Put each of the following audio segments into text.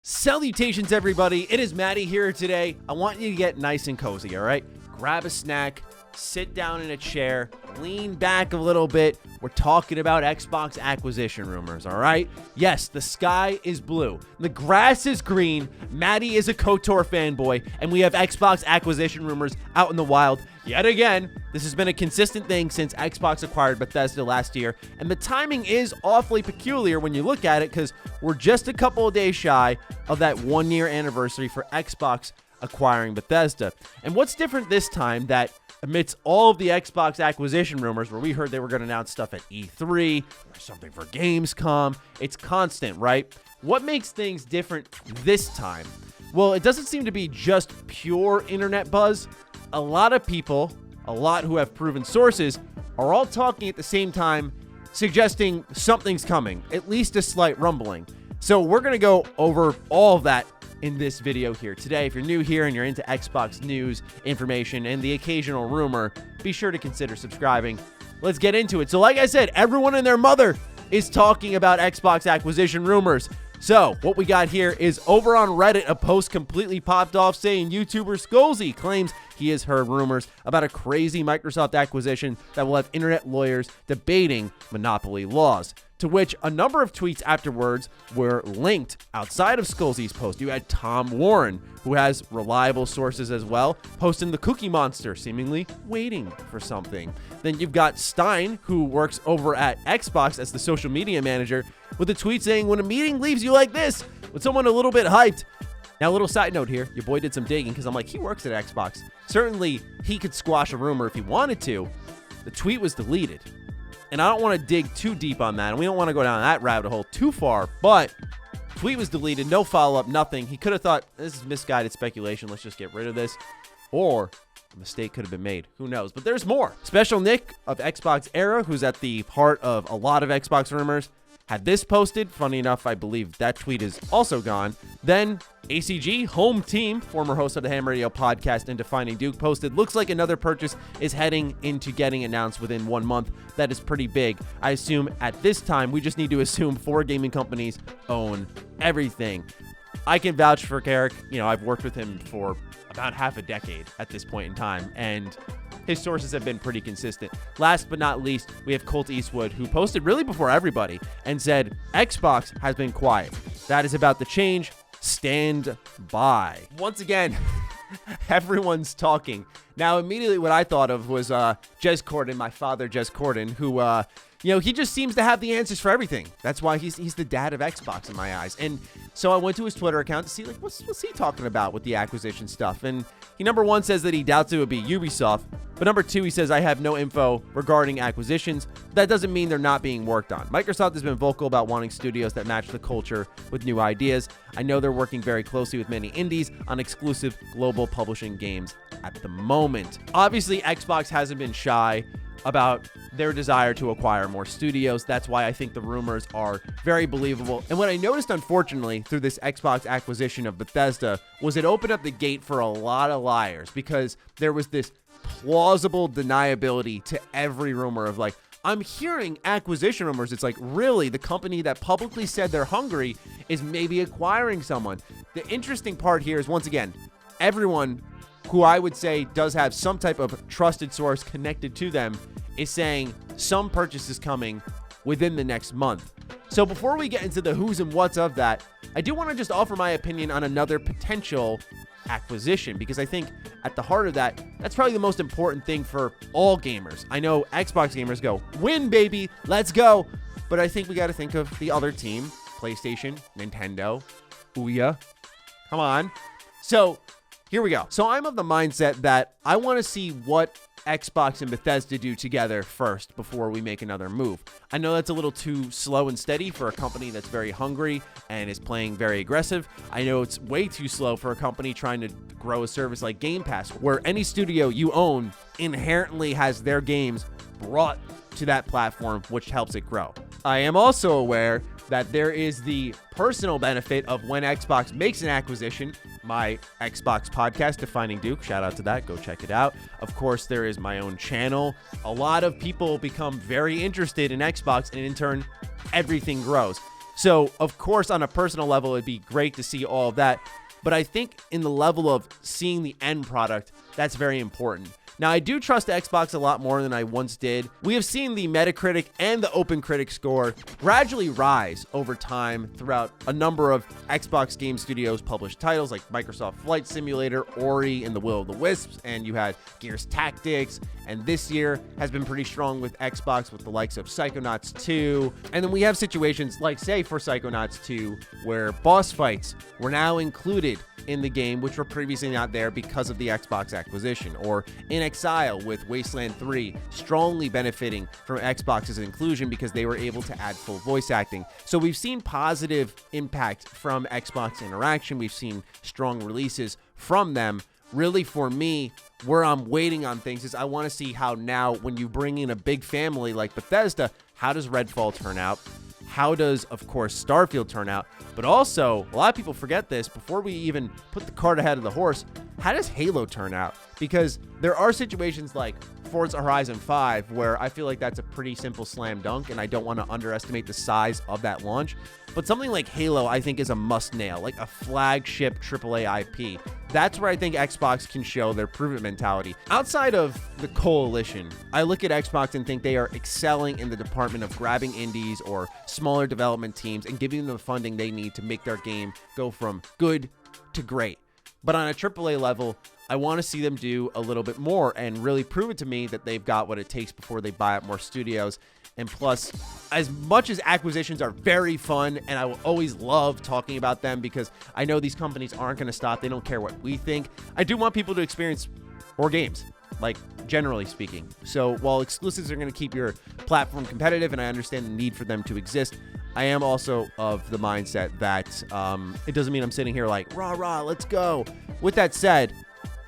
Salutations, everybody. It is Matty here today. I want you to get nice and cozy, all right? Grab a snack, sit down in a chair, lean back a little bit. We're talking about Xbox acquisition rumors, all right? Yes, the sky is blue. The grass is green. Matty is a KOTOR fanboy, and we have Xbox acquisition rumors out in the wild. Yet again, this has been a consistent thing since Xbox acquired Bethesda last year, and the timing is awfully peculiar when you look at it because we're just a couple of days shy of that 1-year anniversary for Xbox acquiring Bethesda. And what's different this time that amidst all of the Xbox acquisition rumors where we heard they were going to announce stuff at E3 or something for Gamescom, it's constant, right? What makes things different this time? Well, it doesn't seem to be just pure internet buzz. A lot of people, a lot who have proven sources, are all talking at the same time, suggesting something's coming, at least a slight rumbling. So we're going to go over all of that in this video here today. If you're new here and you're into Xbox news, information, and the occasional rumor, be sure to consider subscribing. Let's get into it. So like I said, everyone and their mother is talking about Xbox acquisition rumors. So what we got here is over on Reddit, a post completely popped off saying YouTuber Skolzy claims he has heard rumors about a crazy Microsoft acquisition that will have internet lawyers debating monopoly laws. To which a number of tweets afterwards were linked outside of Skolzy's post. You had Tom Warren, who has reliable sources as well, posting the Cookie Monster, seemingly waiting for something. Then you've got Stein, who works over at Xbox as the social media manager, with a tweet saying, when a meeting leaves you like this, with someone a little bit hyped. Now, a little side note here. Your boy did some digging because I'm like, he works at Xbox. Certainly, he could squash a rumor if he wanted to. The tweet was deleted. And I don't want to dig too deep on that, and we don't want to go down that rabbit hole too far, but tweet was deleted, no follow-up, nothing. He could have thought, this is misguided speculation, let's just get rid of this. Or a mistake could have been made. Who knows? But there's more. Special Nick of Xbox Era, who's at the heart of a lot of Xbox rumors, had this posted. Funny enough, I believe that tweet is also gone. Then ACG, Home Team, former host of the Ham Radio podcast and Defining Duke, posted, looks like another purchase is heading into getting announced within 1 month. That is pretty big. I assume at this time, we just need to assume 4 gaming companies own everything. I can vouch for Carrick. You know, I've worked with him for about half a decade at this point in time, and his sources have been pretty consistent. Last but not least, we have Colt Eastwood, who posted really before everybody and said, Xbox has been quiet. That is about to change. Stand by. Once again, everyone's talking. Now, immediately what I thought of was Jez Corden, my father, Jez Corden, who, he just seems to have the answers for everything. That's why he's the dad of Xbox in my eyes. And so I went to his Twitter account to see, like, what's he talking about with the acquisition stuff. And he, number one, says that he doubts it would be Ubisoft. But number two, he says, I have no info regarding acquisitions. That doesn't mean they're not being worked on. Microsoft has been vocal about wanting studios that match the culture with new ideas. I know they're working very closely with many indies on exclusive global publishing games at the moment. Obviously, Xbox hasn't been shy about their desire to acquire more studios. That's why I think the rumors are very believable. And what I noticed, unfortunately, through this Xbox acquisition of Bethesda was it opened up the gate for a lot of liars, because there was this plausible deniability to every rumor of, like, I'm hearing acquisition rumors. It's like, really, the company that publicly said they're hungry is maybe acquiring someone. The interesting part here is, once again, everyone who I would say does have some type of trusted source connected to them is saying some purchase is coming within the next month. So before we get into the who's and what's of that, I do want to just offer my opinion on another potential acquisition, because I think at the heart of that, that's probably the most important thing for all gamers. I know Xbox gamers go, win, baby, let's go. But I think we got to think of the other team, PlayStation, Nintendo, Ouya. Come on. So here we go. So I'm of the mindset that I want to see what Xbox and Bethesda do together first before we make another move. I know that's a little too slow and steady for a company that's very hungry and is playing very aggressive. I know it's way too slow for a company trying to grow a service like Game Pass, where any studio you own inherently has their games brought to that platform, which helps it grow. I am also aware that there is the personal benefit of when Xbox makes an acquisition. My Xbox podcast, Defining Duke, shout out to that, go check it out. Of course, there is my own channel. A lot of people become very interested in Xbox, and in turn, everything grows. So, of course, on a personal level, it'd be great to see all of that. But I think in the level of seeing the end product, that's very important. Now, I do trust Xbox a lot more than I once did. We have seen the Metacritic and the OpenCritic score gradually rise over time throughout a number of Xbox Game Studios published titles like Microsoft Flight Simulator, Ori, and the Will of the Wisps, and you had Gears Tactics, and this year has been pretty strong with Xbox with the likes of Psychonauts 2, and then we have situations like, say, for Psychonauts 2, where boss fights were now included in the game, which were previously not there because of the Xbox acquisition, or in Exile with Wasteland 3 strongly benefiting from Xbox's inclusion because they were able to add full voice acting. So we've seen positive impact from Xbox interaction. We've seen strong releases from them. Really, for me, where I'm waiting on things is I want to see how now, when you bring in a big family like Bethesda, how does Redfall turn out? How does, of course, Starfield turn out? But also, a lot of people forget this, before we even put the cart ahead of the horse, how does Halo turn out? Because there are situations like Forza Horizon 5 where I feel like that's a pretty simple slam dunk, and I don't want to underestimate the size of that launch. But something like Halo, I think, is a must nail, like a flagship AAA IP. That's where I think Xbox can show their prove-it mentality. Outside of the coalition, I look at Xbox and think they are excelling in the department of grabbing indies or smaller development teams and giving them the funding they need to make their game go from good to great. But on a AAA level, I want to see them do a little bit more and really prove it to me that they've got what it takes before they buy up more studios. And plus, as much as acquisitions are very fun, and I will always love talking about them because I know these companies aren't going to stop. They don't care what we think. I do want people to experience more games, like generally speaking. So while exclusives are going to keep your platform competitive, and I understand the need for them to exist, I am also of the mindset that it doesn't mean I'm sitting here like, rah, rah, let's go. With that said,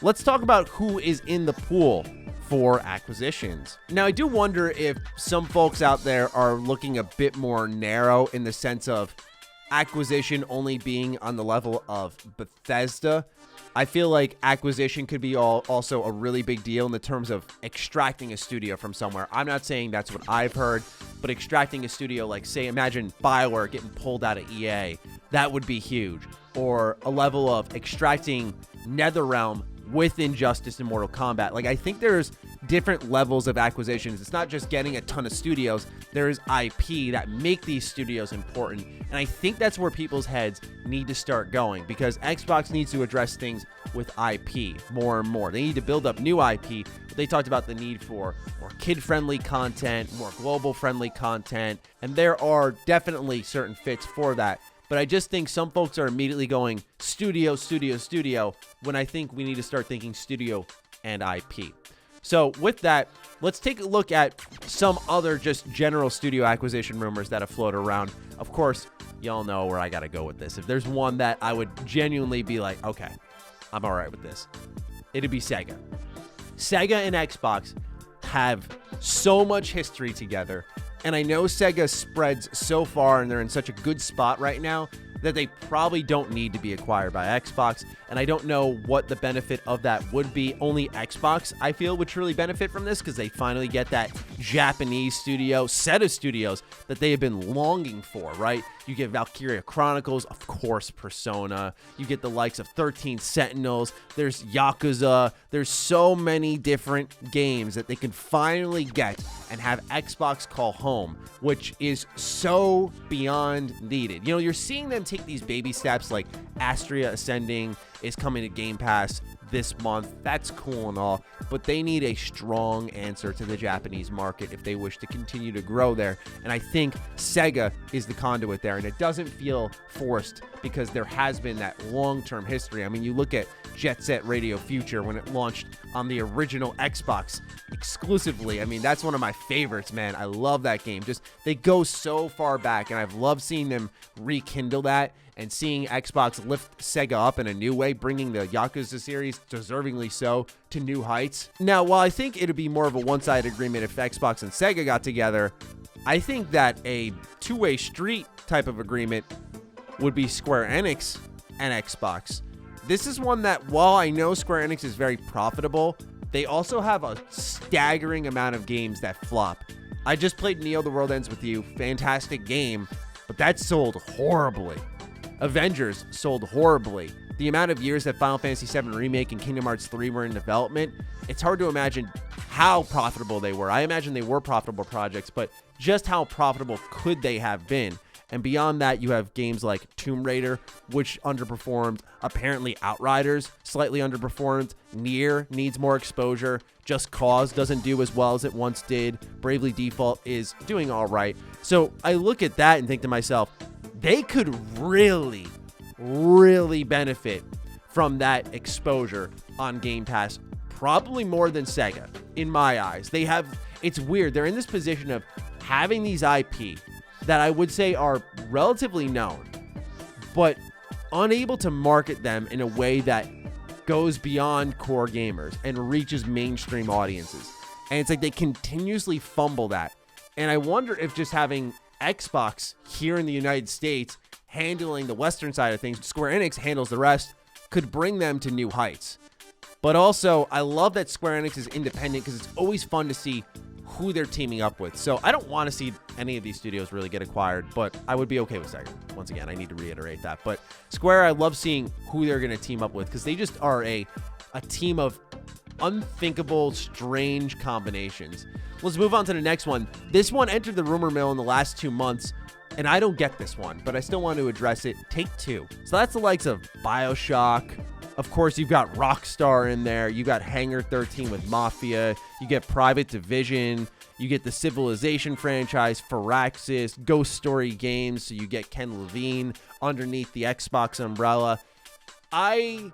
let's talk about who is in the pool for acquisitions. Now, I do wonder if some folks out there are looking a bit more narrow in the sense of acquisition only being on the level of Bethesda. I feel like acquisition could be also a really big deal in the terms of extracting a studio from somewhere. I'm not saying that's what I've heard, but extracting a studio like, say, imagine BioWare getting pulled out of EA. That would be huge. Or a level of extracting NetherRealm with Injustice and Mortal Kombat. Like, I think there's different levels of acquisitions. It's not just getting a ton of studios. There's IP that make these studios important. And I think that's where people's heads need to start going, because Xbox needs to address things with IP more and more. They need to build up new IP. But they talked about the need for more kid-friendly content, more global-friendly content, and there are definitely certain fits for that. But I just think some folks are immediately going studio, studio, studio, when I think we need to start thinking studio and IP. So with that, let's take a look at some other just general studio acquisition rumors that have floated around. Of course, y'all know where I got to go with this. If there's one that I would genuinely be like, okay, I'm all right with this, it'd be Sega. Sega and Xbox have so much history together. And I know Sega spreads so far and they're in such a good spot right now that they probably don't need to be acquired by Xbox. And I don't know what the benefit of that would be. Only Xbox, I feel, would truly benefit from this because they finally get that Japanese set of studios that they have been longing for, right? You get Valkyria Chronicles, of course, Persona. You get the likes of 13 Sentinels. There's Yakuza. There's so many different games that they can finally get and have Xbox call home, which is so beyond needed. You know, you're seeing them take these baby steps, like Astria Ascending is coming to Game Pass this month. That's cool and all, but they need a strong answer to the Japanese market if they wish to continue to grow there. And I think Sega is the conduit there, and it doesn't feel forced because there has been that long-term history. I mean, you look at Jet Set Radio Future when it launched on the original Xbox exclusively. I mean, that's one of my favorites, man. I love that game. Just, they go so far back, and I've loved seeing them rekindle that and seeing Xbox lift Sega up in a new way, bringing the Yakuza series, deservingly so, to new heights. Now, while I think it'd be more of a one-sided agreement if Xbox and Sega got together, I think that a two-way street type of agreement would be Square Enix and Xbox. This is one that, while I know Square Enix is very profitable, they also have a staggering amount of games that flop. I just played Neo: The World Ends With You, fantastic game, but that sold horribly. Avengers sold horribly. The amount of years that Final Fantasy VII Remake and Kingdom Hearts 3 were in development, it's hard to imagine how profitable they were. I imagine they were profitable projects, but just how profitable could they have been? And beyond that, you have games like Tomb Raider, which underperformed. Apparently, Outriders slightly underperformed. Nier needs more exposure. Just Cause doesn't do as well as it once did. Bravely Default is doing all right. So I look at that and think to myself, they could really benefit from that exposure on Game Pass, probably more than Sega, in my eyes. It's weird. They're in this position of having these IP that I would say are relatively known, but unable to market them in a way that goes beyond core gamers and reaches mainstream audiences. And it's like they continuously fumble that. And I wonder if just having Xbox here in the United States handling the Western side of things, Square Enix handles the rest, could bring them to new heights. But also, I love that Square Enix is independent because it's always fun to see who they're teaming up with. So I don't want to see any of these studios really get acquired, but I would be okay with Sega. Once again, I need to reiterate that. But Square, I love seeing who they're going to team up with because they just are a team of unthinkable, strange combinations. Let's move on to the next one. This one entered the rumor mill in the last 2 months, and I don't get this one, but I still want to address it. Take-Two. So that's the likes of BioShock. Of course, you've got Rockstar in there. You got Hangar 13 with Mafia. You get Private Division. You get the Civilization franchise, Firaxis, Ghost Story Games. So you get Ken Levine underneath the Xbox umbrella. I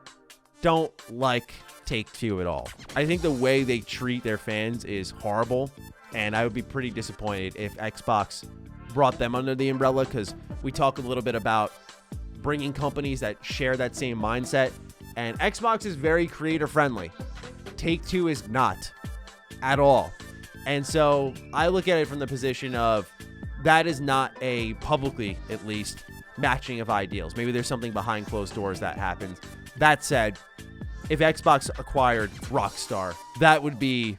don't like Take-Two at all. I think the way they treat their fans is horrible, and I would be pretty disappointed if Xbox brought them under the umbrella, because we talk a little bit about bringing companies that share that same mindset, and Xbox is very creator friendly. Take-Two is not at all. And so I look at it from the position of that is not a publicly, at least, matching of ideals. Maybe there's something behind closed doors that happens. That said, if Xbox acquired Rockstar, that would be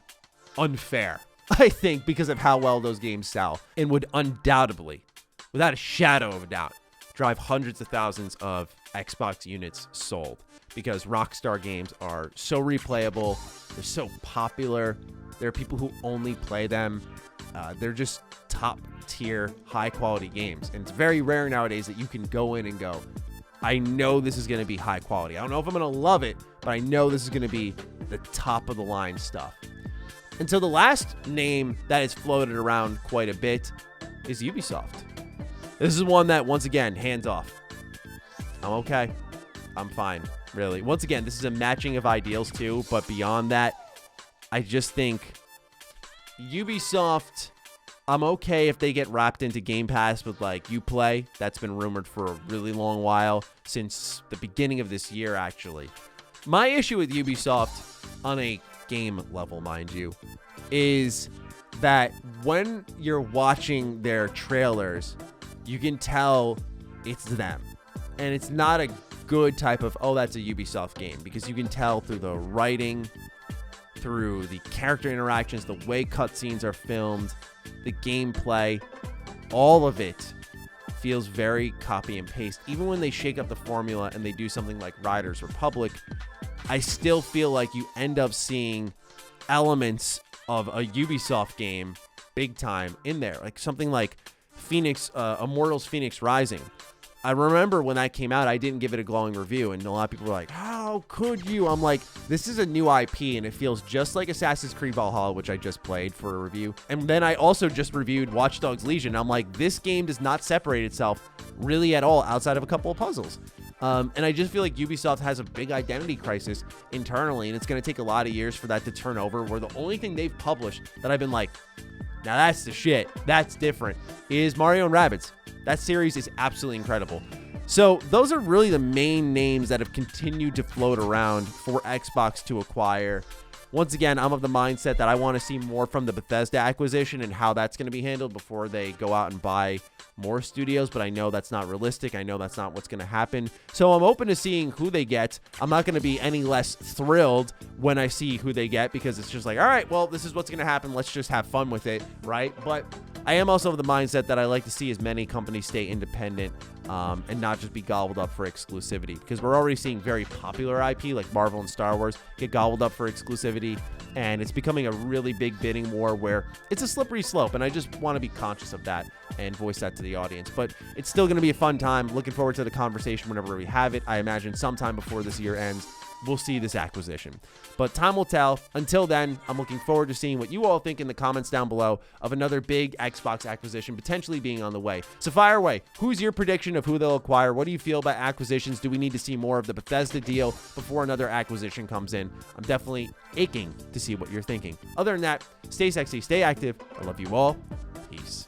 unfair, I think, because of how well those games sell, and would undoubtedly, without a shadow of a doubt, drive hundreds of thousands of Xbox units sold, because Rockstar games are so replayable, they're so popular, there are people who only play them, they're just top tier, high quality games, and it's very rare nowadays that you can go in and go, I know this is going to be high quality. I don't know if I'm going to love it, but I know this is going to be the top of the line stuff. And so the last name that is floated around quite a bit is Ubisoft. This is one that, once again, hands off. I'm okay. I'm fine, really. Once again, this is a matching of ideals too, but beyond that, I just think Ubisoft, I'm okay if they get wrapped into Game Pass with like Uplay. That's been rumored for a really long while, since the beginning of this year, actually. My issue with Ubisoft, on a game level, mind you, is that when you're watching their trailers, you can tell it's them. And it's not a good type of, oh, that's a Ubisoft game, because you can tell through the writing, through the character interactions, the way cutscenes are filmed, the gameplay, all of it feels very copy and paste. Even when they shake up the formula and they do something like Riders Republic, I still feel like you end up seeing elements of a Ubisoft game big time in there. Like something like Immortals Phoenix Rising. I remember when that came out, I didn't give it a glowing review, and a lot of people were like, how could you? I'm like, this is a new IP, and it feels just like Assassin's Creed Valhalla, which I just played for a review. And then I also just reviewed Watch Dogs Legion. I'm like, this game does not separate itself really at all outside of a couple of puzzles. And I just feel like Ubisoft has a big identity crisis internally, and it's going to take a lot of years for that to turn over, where the only thing they've published that I've been like, now that's the shit, that's different, is Mario and Rabbids. That series is absolutely incredible. So those are really the main names that have continued to float around for Xbox to acquire. Once again, I'm of the mindset that I want to see more from the Bethesda acquisition and how that's going to be handled before they go out and buy more studios, but I know that's not realistic. I know that's not what's going to happen. So I'm open to seeing who they get. I'm not going to be any less thrilled when I see who they get, because it's just like, all right, well, this is what's going to happen. Let's just have fun with it, right? But I am also of the mindset that I like to see as many companies stay independent and not just be gobbled up for exclusivity, because we're already seeing very popular IP like Marvel and Star Wars get gobbled up for exclusivity, and it's becoming a really big bidding war where it's a slippery slope, and I just want to be conscious of that and voice that to the audience. But it's still going to be a fun time. Looking forward to the conversation whenever we have it. I imagine sometime before this year ends, we'll see this acquisition. But time will tell. Until then, I'm looking forward to seeing what you all think in the comments down below of another big Xbox acquisition potentially being on the way. So fire away. Who's your prediction of who they'll acquire? What do you feel about acquisitions? Do we need to see more of the Bethesda deal before another acquisition comes in? I'm definitely aching to see what you're thinking. Other than that, stay sexy, stay active. I love you all. Peace.